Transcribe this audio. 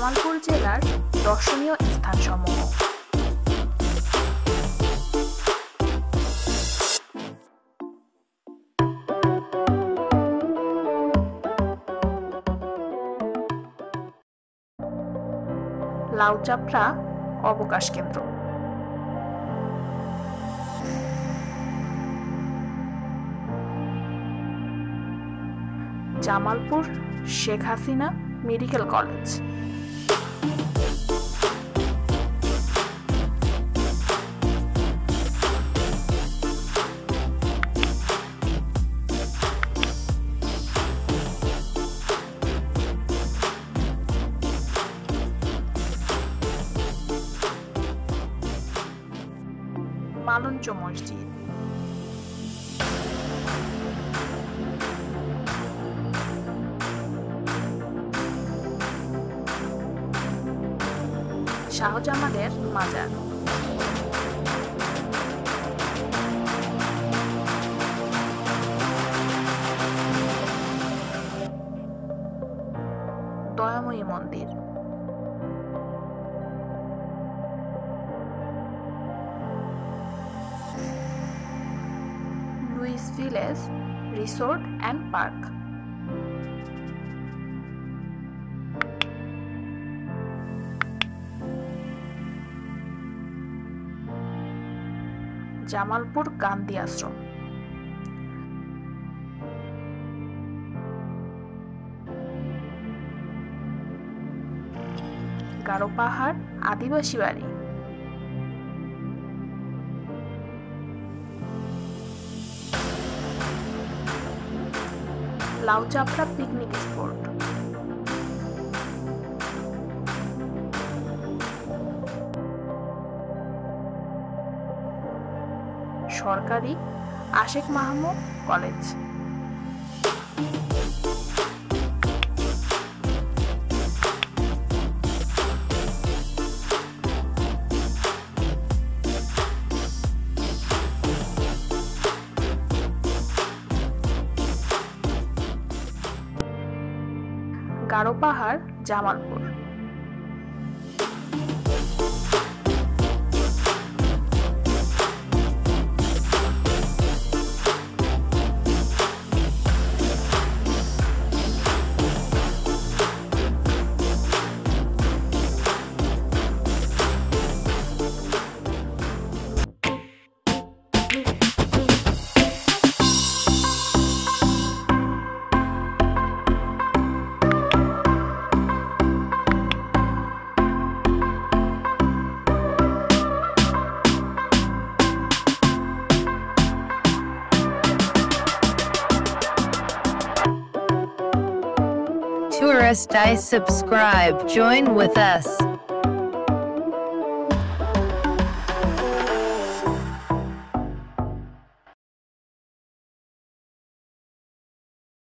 জামালপুর জেলার দর্শনীয় স্থানসমূহ। লাউচাপড়া অবকাশ কেন্দ্র, জামালপুর শেখ হাসিনা মেডিকেল কলেজ, মালঞ্চ মসজিদ, শাহজামালের মাজার, দয়াময়ী মন্দির, Lewis village resort and park, Jamalpur Gandhi আশ্রম, গারো পাহাড় আদিবাসী বাড়ি, লাউচাপড়া পিকনিক স্পট, সরকারি আশেক মাহমুদ কলেজ, গারো পাহাড় Jamalpur. Tourist, I subscribe, join with us.